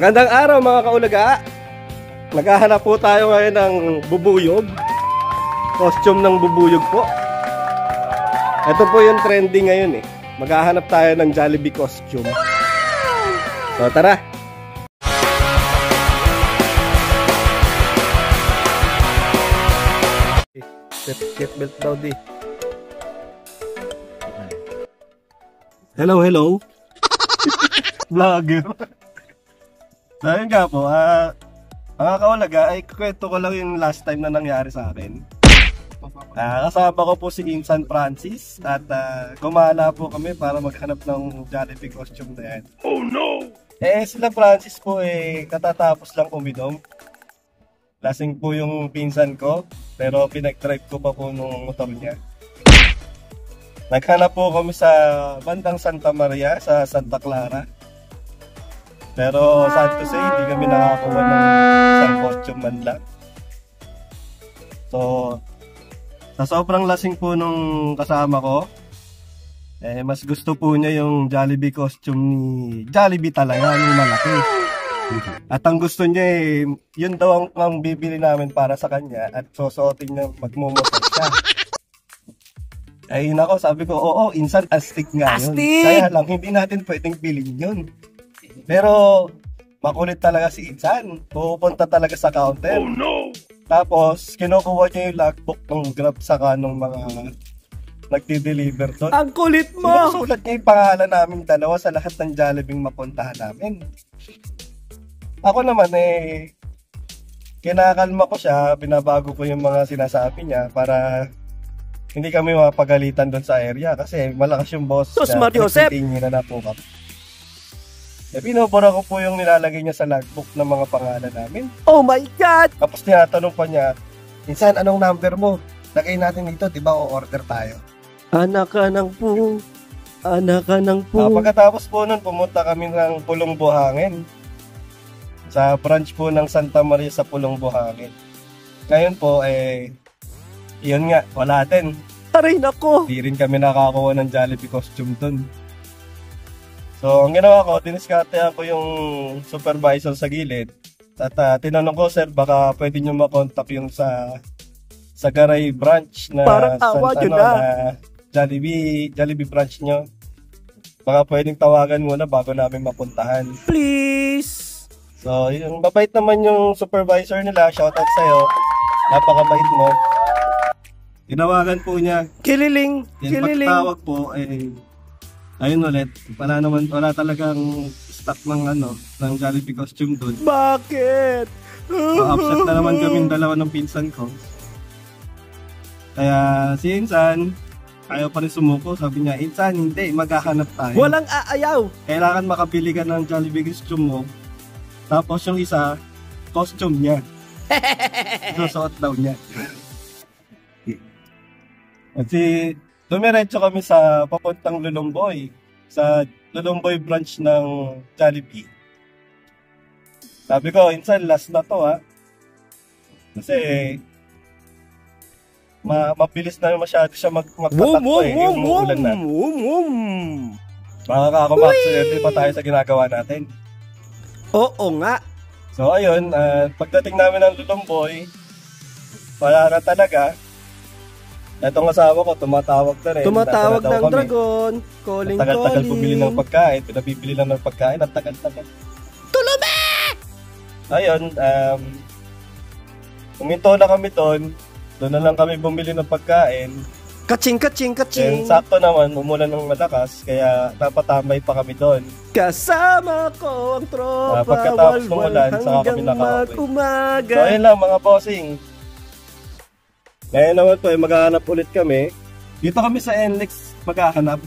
Magandang araw mga kaulaga. Naghahanap po tayo ngayon ng bubuyog. Costume ng bubuyog po. Ito po yung trending ngayon eh. Maghahanap tayo ng Jollibee costume. So tara. Seatbelt daw di. Hello, hello. Vlogger. Dahil nga po, mga kaulaga, ay kwento ko lang yung last time na nangyari sa akin. Kasama ko po si Insan Francis at gumala po kami para maghanap ng Jollibee costume na yan. Oh no! Sila Francis po katatapos lang uminom. Lasing po yung pinsan ko, pero pinag-drive ko pa po nung motor niya. Naghanap po kami sa bandang Santa Maria, sa Santa Clara. Pero sad to say, hindi kami nakakuha ng isang costume man lang. So, sa sobrang lasing po nung kasama ko, mas gusto po niya yung Jollibee costume ni Jollibee talaga, yung malaki. At ang gusto niya yun daw ang bibili namin para sa kanya at susuotin niya magmumotor siya. Ay nako, sabi ko, oo, Insan, astig nga yun. Kaya lang, hindi natin pwedeng bilhin yun. Pero, makulit talaga si Insan. Pupunta talaga sa counter. Oh no! Tapos, kinukuha niya yung logbook ng Grab saka ng mga nagdi-deliver doon. Ang kulit mo! Sinusulat niya yung pangalan namin dalawa sa lahat ng Jollibee mapuntahan namin. Ako naman kinakalma ko siya, binabago ko yung mga sinasabi niya para hindi kami mapagalitan doon sa area kasi malakas yung boss niya. Tingin na po kami. Pinubura ko po yung nilalagay niya sa logbook ng mga pangalan namin. Oh my God! Tapos tinatanong pa niya, Insan, anong number mo? Lagay natin dito, di ba o-order tayo? Anak ka ng po. Anak ka ng po. Pagkatapos po nun, pumunta kami ng Pulong Buhangin. Sa branch po ng Santa Maria sa Pulong Buhangin. Ngayon po, yun nga, wala din. Aray nako! Di rin kami nakakuha ng Jollibee costume dun. So, ang ginawa ko, diniskartehan ko yung supervisor sa gilid. At tinanong ko, sir, baka pwede nyo makontak yung sa Garay branch na parang awa na Jollibee branch nyo. Baka pwedeng tawagan muna bago namin mapuntahan. Please! So, yung mabait naman yung supervisor nila. Shoutout sa'yo. Napakabait mo. Tinawagan po niya. Kililing! Kililing! Pagtawag po, ayun ulit, wala talagang stock ng Jollibee costume doon. Bakit? Upset na naman kaming dalawa ng pinsan ko. Kaya si Insan, ayaw pa rin sumuko. Sabi niya, Insan, hindi, maghahanap tayo. Walang aayaw! Kailangan makabili ka ng Jollibee costume mo. Tapos yung isa, costume niya. Susuot daw niya. Kasi dumiretso kami sa papuntang Lulumboy, sa Lulumboy branch ng Jollibee. Sabi ko, Insan, last na to ha. Kasi mabilis na masyado siya magpatakbo yung uulan na. Makakakumaksulerte pa tayo sa ginagawa natin. Oo nga. So ayun, pagdating namin ng Lulumboy, wala na talaga. Etong asawa ko, tumatawag na rin. Tumatawag ng dragon, calling. Tagal-tagal bumili ng pagkain, pinabibili lang ng pagkain, at tagal-tagal. Tulome! Ayun, uminto na kami doon na lang kami bumili ng pagkain. Kaching! And sakto naman, umulan ng malakas, kaya napatambay pa kami doon. Kasama ko ang tropa, pagkatapos ng ulan, saka kami nakauwi. So ayun lang mga bossing. Ngayon naman po, maghahanap ulit kami. Dito kami sa NLEX maghahanap.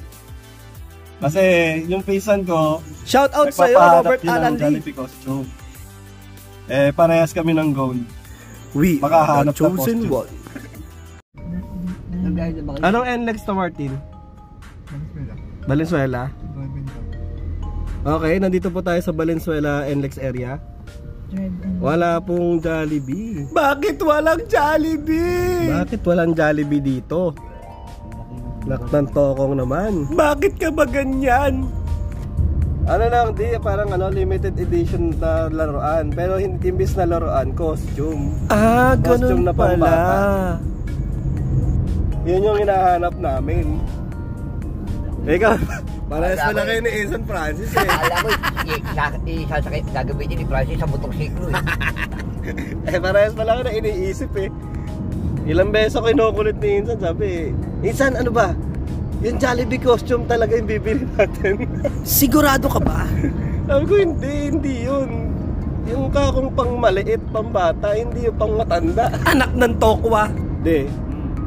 Kasi yung pinsan ko, shout out sa'yo, Robert Alan Lee. Costume. Parehas kami ng goal. We are the chosen one. Anong NLEX to, Martin? Valenzuela. Okay, nandito po tayo sa Valenzuela NLEX area. Wala pong Jollibee. Bakit walang Jollibee? Bakit walang Jollibee dito? Naktan tokong naman. Bakit ka ba ganyan? Ano lang, parang limited edition na laruan. Pero hindi imbis na laruan, costume. Ganun na pala. Pambata. Yun yung hinahanap namin. Ikaw, parehas pala kayo ni Enson Francis eh. Alam mo, gagamitin ni Francis sa motorsiklo eh. Parehas pala kayo na iniisip eh. Ilang beses ako kinukulit ni Enson, sabi Enson, ano ba? Yung Jollibee costume talaga yung bibili natin. Sigurado ka ba? Sabi ko, hindi yun. Yung kakong pang maliit, pang bata, hindi yung pang matanda. Anak ng tokwa. Hindi.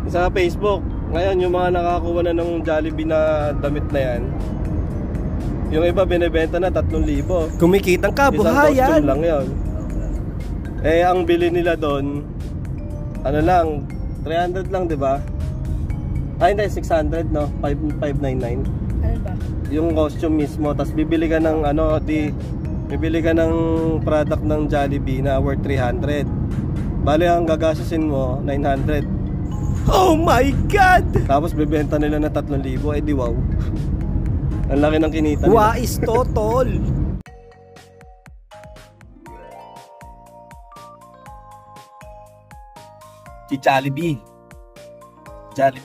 Sa Facebook, ngayon yung mga nakakuha na ng Jollibee na damit na yan, yung iba binibenta na 3,000. Kumikitang kabuhayan. Isang costume lang yun. Eh, ang bili nila doon, ano lang, 300 lang, di ba? Ay, hindi, 600, no? 599. Ano ba? Yung costume mismo, tapos bibili ka ng bibili ka ng product ng Jollibee na worth 300. Bale, ang gagastusin mo 900. Oh my God! Tapos bibenta nila na 3,000, di wow. Ang laki ng kinita nila. Wais totol. Si Jollibee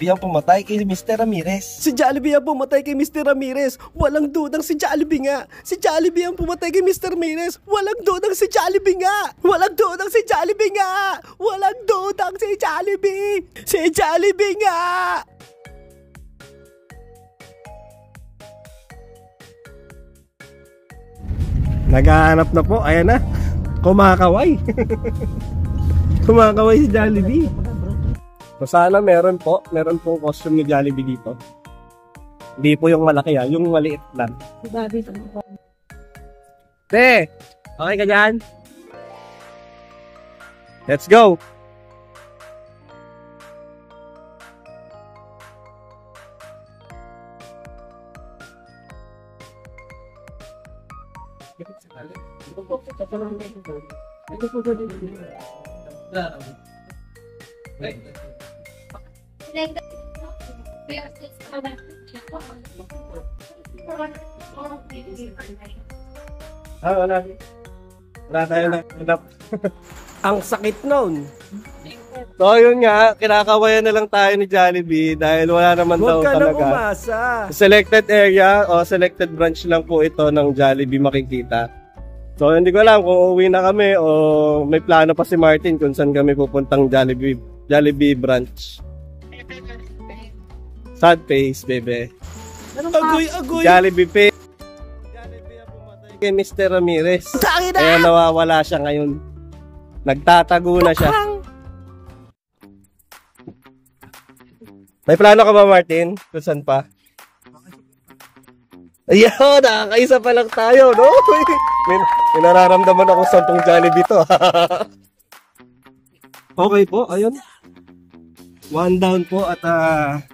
ang pumatay kay Mr. Ramirez. Si Jollibee ang pumatay kay Mr. Ramirez. Walang dudang si Jollibee nga. Si Jollibee ang pumatay kay Mr. Ramirez. Walang dudang si Jollibee nga. Walang dudang si Jollibee nga. Walang dudang si Jollibee. Si Jollibee nga. Naghahanap na po. Ayan na. Kumakaway. Kumakaway si Jollibee. So sana meron pong costume ni Jollibee dito. Hindi po yung malaki yung maliit lang. Te, okay ka dyan? Let's go! Wala tayo na. Ang sakit nun. So yun nga, kinakawayan na lang tayo ni Jollibee dahil wala naman daw Huwag ka nang talaga. umasa. Selected area o selected branch lang po ito ng Jollibee makikita. So hindi ko alam kung uuwi na kami o may plano pa si Martin kung saan kami pupuntang Jollibee branch. Sad face, bebe. Agoy. Jollibee face. Jollibee ang pumatay kay Mr. Ramirez. Kaya nawawala siya ngayon. Nagtatago na siya. May plano ka ba, Martin? Kung saan pa? Ayaw, nakakaisa pa lang tayo, no? May nararamdaman ako sa tong Jollibee to. Okay po, ayun. One down po at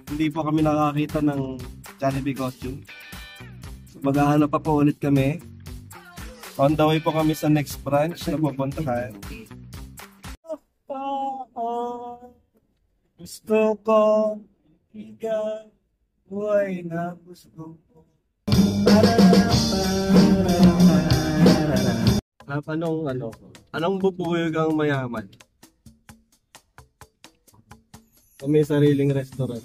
hindi po kami nakakita ng Jollibee costume. So, maghahanap pa po ulit kami. On the way po kami sa next branch na pupuntahan. Gusto ko ikaw, buhay na gusto ko. Anong bubuyog ang mayaman? O may sariling restaurant?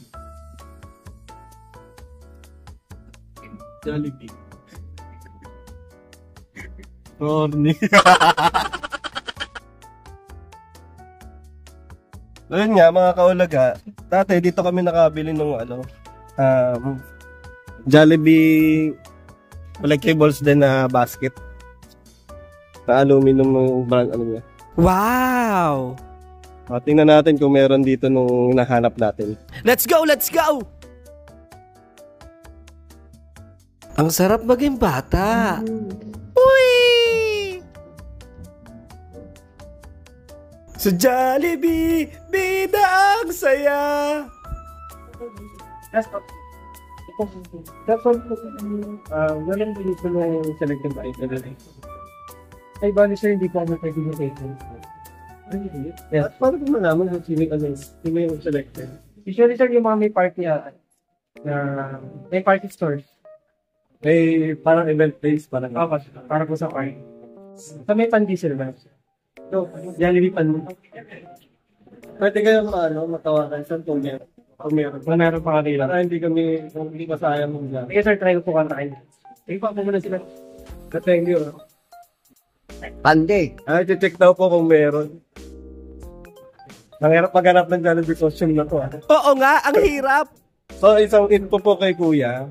Jollibee. Corny. Ayun nga mga kaulaga, dati dito kami nakabili ng Jollibee collectibles din na basket. Na aluminum brand niya. Wow! Tingnan natin kung meron dito nung hinahanap natin. Let's go! Ang sarap maging bata. Uy! Sa Jollibee, bida ang saya. Ganun din ito na yung selected item. Ay, bali sir, hindi pa ako pag-initiate. Yes. Paano kung malaman kung sino yung selected? Usually sir, yung mga may party may party stores. May parang event place, parang. Para po sa party. May pan-diesel ba? No, Jollibee pan mo. Pwede kayo matawagan saan kung meron. Meron pa kanila. Para hindi masayang mo dyan. Sige sir, try ko po kantakin. Sige pa muna sila. Thank you. Pande. Check daw po kung meron. Ang hirap maghanap ng Jollibee costume na to. Oo nga, ang hirap. So, isang info po kay Kuya.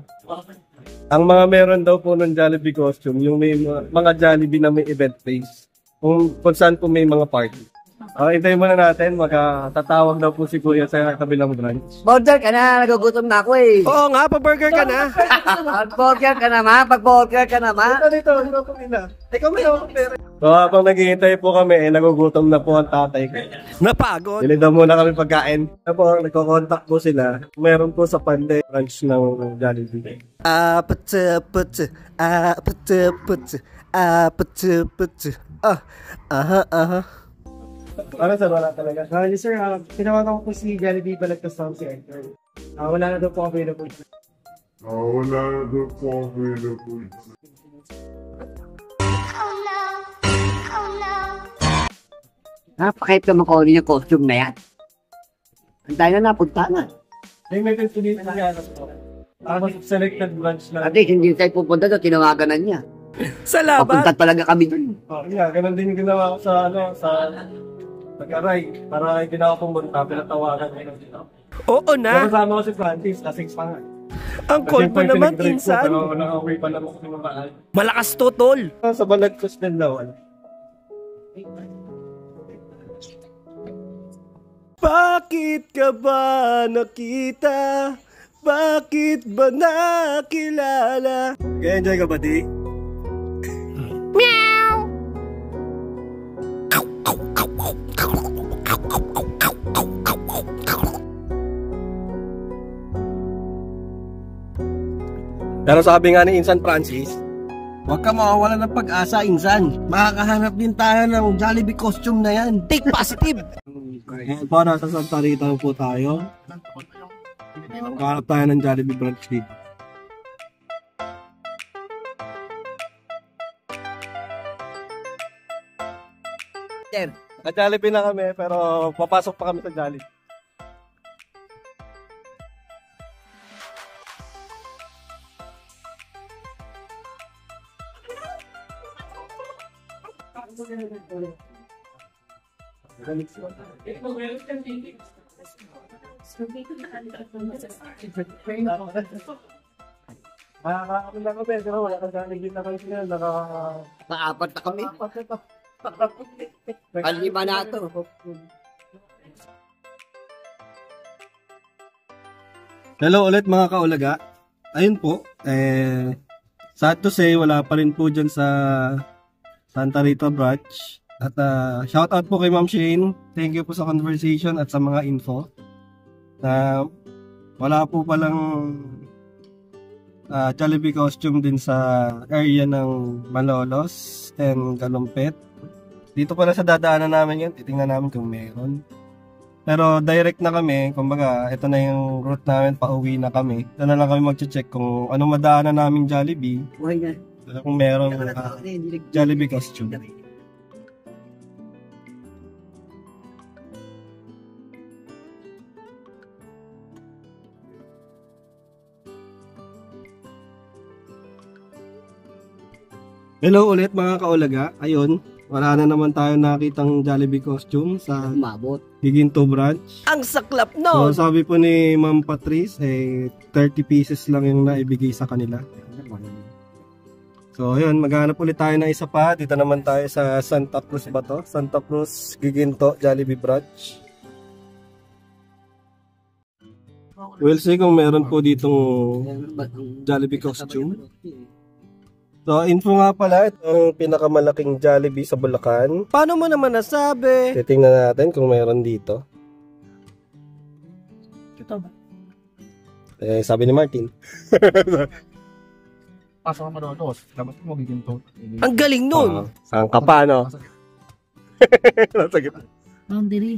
Ang mga meron daw po ng Jollibee costume, yung may mga Jollibee na may event place. Kung saan po may mga party. Hintayin muna natin, magtatawag daw po si Kuya sa kabilang branch. Border ka na, nagugutom na ako eh. Oo nga, pa-burger ka na. Pag-burger ka naman, pag-burger ka naman. Dito, po nila. Ikaw may ako pera. So, habang naghihintay po kami, nagugutom na po ang tatay ko. Napagod. Bili daw muna kami pagkain. Tapos, nagko-contact po sila. Meron po sa Pande branch ng Jollibee. Ano sir, wala talaga? Sir, tinawagan ko po si Jollibee Balagtas Town si Edgar. Wala na daw po available. Napakahit naman ko yung costume na yan. Ang tayo na napunta na. May pintulit na yan. Tapos selected branch na. At least hindi tayo pupunta doon, tinawagan na niya. Sa laban. Papunta talaga kami doon. Ganun din yung ginawa ko sa pag-aray. Para hindi na ako pumunta, pinatawagan ko dito. Oo na. Kasama ko si Francis, lasing pa nga. Ang cold mo naman, insan. Pero naka-away pa naman ko sinumaan. Malakas to, tol. Sa Balagtas din daw. Bakit ka ba nakita? Bakit ba nakilala? Kaya enjoy ka ba, di? Pero sabi nga ni Insan Francis, huwag ka mawawalan ng pag-asa, Insan. Makakahanap din tayo ng Jollibee costume na yan. Take positive. Ngayon po, nasa Santa Rita po tayo. Magkahanap tayo ng Jollibee branch dito. Sir, Naka-Jollibee na kami, pero papasok pa kami sa Jollibee. Nakakakami lang kami, pero wala kang Jollibee na kayo sila. Naka-apat na kami. Palima na ito. Hello ulit mga kaulaga. Ayun po, sad to say, wala pa rin po dyan sa Santa Rita branch. At shout out po kay Ma'am Shane. Thank you po sa conversation at sa mga info. Wala po palang Jollibee costume din sa area ng Malolos and Kalumpit. Dito pala sa dadaanan namin yun, titingnan namin kung meron. Pero direct na kami, kumbaga, ito na yung route namin, pauwi na kami. Ito na lang kami mag-check kung anong madaanan namin Jollibee. Buhay na. Kung meron Jollibee costume. Hello ulit mga kaulaga. Ayun, wala na naman tayo nakitang Jollibee costume sa Umabot. Higinto branch. Ang saklap So no. sabi po ni Ma'am Patrice, 30 pieces lang yung naibigay sa kanila. So ayun, maghanap ulit tayo ng isa pa. Dito naman tayo sa Santa Cruz ba to? Santa Cruz, Giginto, Jollibee branch. We'll see kung meron po ditong Jollibee costume. So, info nga pala, itong pinakamalaking Jollibee sa Bulacan. Paano mo naman nasabi? Titingnan natin kung meron dito. Ito ba? Sabi ni Martin. Pasok ka Malolos. Dapat mo giginto. Ang galing nun. Saan ka pa, no? Nasa gitna. Boundary.